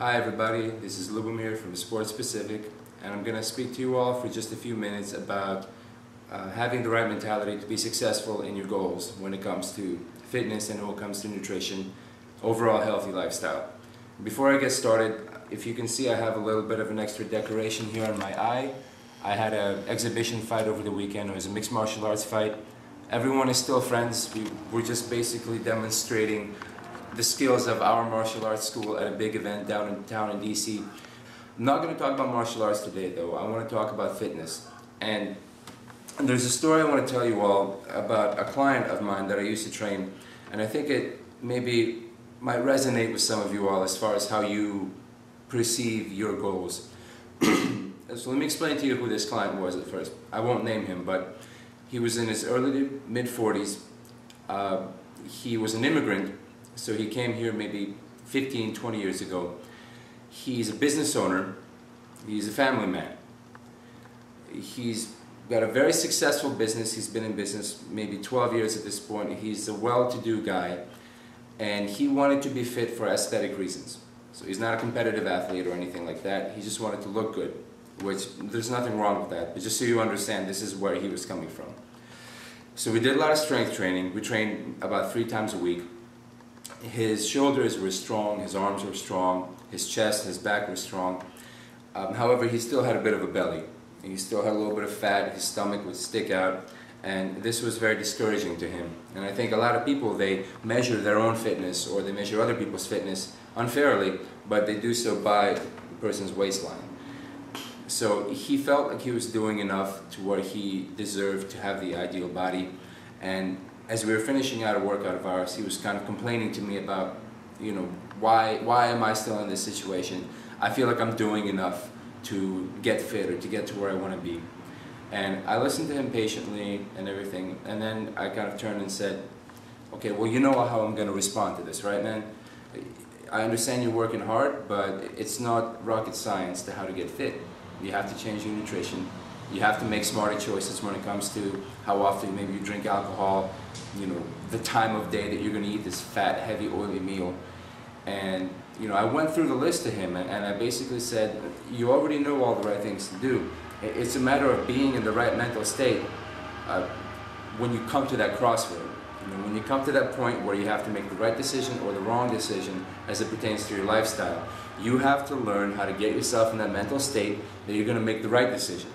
Hi everybody, this is Lubomir from SportSpecific, and I'm going to speak to you all for just a few minutes about having the right mentality to be successful in your goals when it comes to fitness and when it comes to nutrition, overall healthy lifestyle. Before I get started, if you can see, I have a little bit of an extra decoration here on my eye. I had an exhibition fight over the weekend. It was a mixed martial arts fight. Everyone is still friends. We're just basically demonstrating the skills of our martial arts school at a big event down in town in DC. I'm not going to talk about martial arts today though. I want to talk about fitness. And there's a story I want to tell you all about a client of mine that I used to train, and I think it maybe might resonate with some of you all as far as how you perceive your goals. So let me explain to you who this client was at first. I won't name him, but he was in his early to mid-40s. He was an immigrant. So he came here maybe 15, 20 years ago. He's a business owner. He's a family man. He's got a very successful business. He's been in business maybe 12 years at this point. He's a well-to-do guy, and he wanted to be fit for aesthetic reasons. So he's not a competitive athlete or anything like that. He just wanted to look good, which there's nothing wrong with that. But just so you understand, this is where he was coming from. So we did a lot of strength training. We trained about 3 times a week. His shoulders were strong, his arms were strong, his chest, his back were strong. However, he still had a bit of a belly. He still had a little bit of fat, his stomach would stick out, and this was very discouraging to him. And I think a lot of people, they measure their own fitness or they measure other people's fitness unfairly, but they do so by the person's waistline. So he felt like he was doing enough to where he deserved to have the ideal body. And as we were finishing out a workout of ours, he was kind of complaining to me about, you know, why am I still in this situation? I feel like I'm doing enough to get fit or to get to where I want to be. And I listened to him patiently and everything, and then I kind of turned and said, okay, well, you know how I'm going to respond to this, right, man? I understand you're working hard, but it's not rocket science to how to get fit. You have to change your nutrition. You have to make smarter choices when it comes to how often maybe you drink alcohol, you know, the time of day that you're going to eat this fat, heavy, oily meal. And, you know, I went through the list to him, and I basically said, you already know all the right things to do. It's a matter of being in the right mental state when you come to that crossroad. You know, when you come to that point where you have to make the right decision or the wrong decision as it pertains to your lifestyle, you have to learn how to get yourself in that mental state that you're going to make the right decision.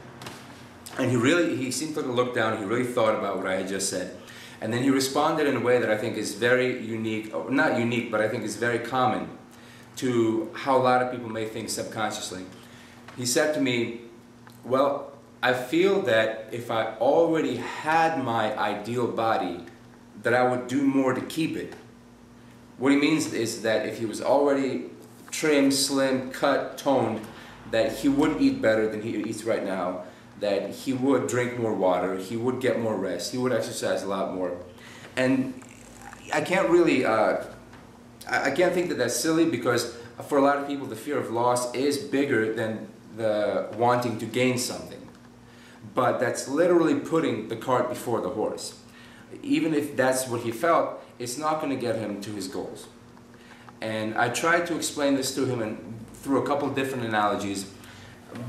And he seemed to look down, he really thought about what I had just said. And then he responded in a way that I think is very unique, not unique, but I think is very common to how a lot of people may think subconsciously. He said to me, well, I feel that if I already had my ideal body, that I would do more to keep it. What he means is that if he was already trim, slim, cut, toned, that he would eat better than he eats right now, that he would drink more water, he would get more rest, he would exercise a lot more. And I can't really, I can't think that that's silly, because for a lot of people the fear of loss is bigger than the wanting to gain something. But that's literally putting the cart before the horse. Even if that's what he felt, it's not going to get him to his goals. And I tried to explain this to him through a couple different analogies,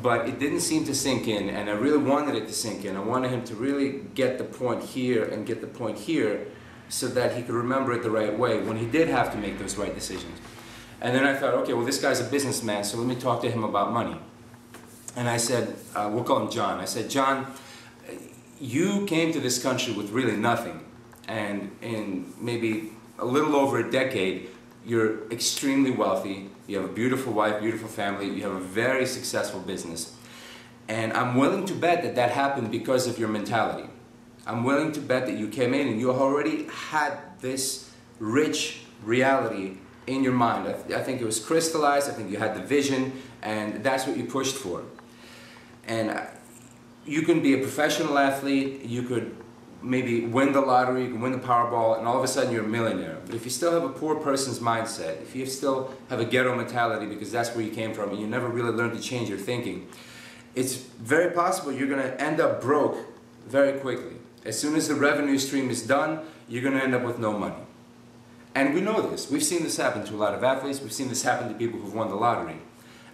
but it didn't seem to sink in, and I really wanted it to sink in. I wanted him to really get the point here and get the point here so that he could remember it the right way when he did have to make those right decisions. And then I thought, okay, well, this guy's a businessman, so let me talk to him about money. And I said, we'll call him John. I said, John, you came to this country with really nothing, and in maybe a little over a decade, you're extremely wealthy, you have a beautiful wife, beautiful family, you have a very successful business. And I'm willing to bet that that happened because of your mentality. I'm willing to bet that you came in and you already had this rich reality in your mind. I think it was crystallized, I think you had the vision, and that's what you pushed for. And you can be a professional athlete, you could maybe win the lottery, you can win the Powerball, and all of a sudden you're a millionaire. But if you still have a poor person's mindset, if you still have a ghetto mentality because that's where you came from and you never really learned to change your thinking, it's very possible you're going to end up broke very quickly. As soon as the revenue stream is done, you're going to end up with no money. And we know this. We've seen this happen to a lot of athletes. We've seen this happen to people who've won the lottery.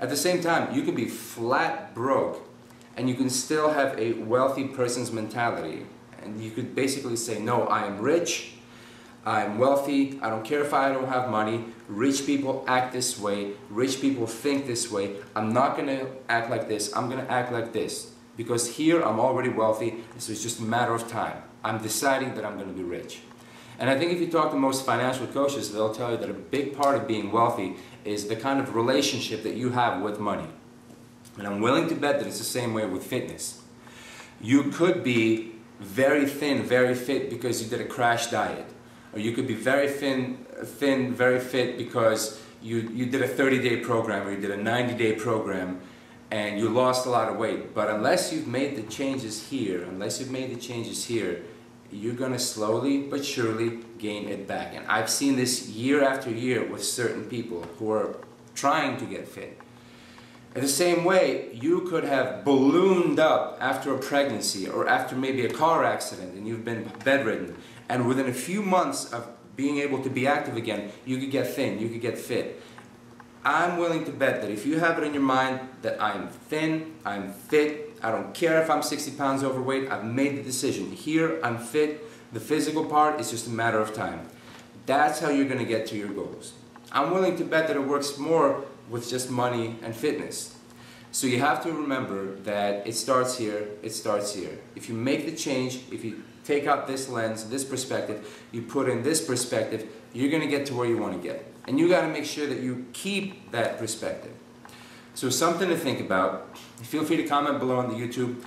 At the same time, you can be flat broke and you can still have a wealthy person's mentality. And you could basically say, no, I am rich, I'm wealthy, I don't care if I don't have money, rich people act this way, rich people think this way, I'm not going to act like this, I'm going to act like this. Because here I'm already wealthy, so it's just a matter of time. I'm deciding that I'm going to be rich. And I think if you talk to most financial coaches, they'll tell you that a big part of being wealthy is the kind of relationship that you have with money. And I'm willing to bet that it's the same way with fitness. You could be very thin, very fit because you did a crash diet. Or you could be very thin, very fit because you did a 30-day program or you did a 90-day program and you lost a lot of weight. But unless you've made the changes here, you're going to slowly but surely gain it back. And I've seen this year after year with certain people who are trying to get fit. In the same way, you could have ballooned up after a pregnancy or after maybe a car accident and you've been bedridden. And within a few months of being able to be active again, you could get thin, you could get fit. I'm willing to bet that if you have it in your mind that I'm thin, I'm fit, I don't care if I'm 60 pounds overweight, I've made the decision. Here, I'm fit, the physical part is just a matter of time. That's how you're going to get to your goals. I'm willing to bet that it works more with just money and fitness. So you have to remember that it starts here, it starts here. If you make the change, if you take out this lens, this perspective, you put in this perspective, you're going to get to where you want to get. And you got to make sure that you keep that perspective. So something to think about. Feel free to comment below on the YouTube.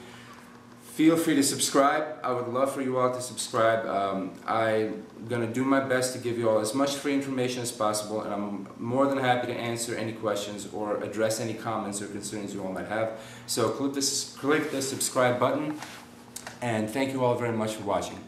Feel free to subscribe. I would love for you all to subscribe. I'm going to do my best to give you all as much free information as possible, and I'm more than happy to answer any questions or address any comments or concerns you all might have. So click the subscribe button, and thank you all very much for watching.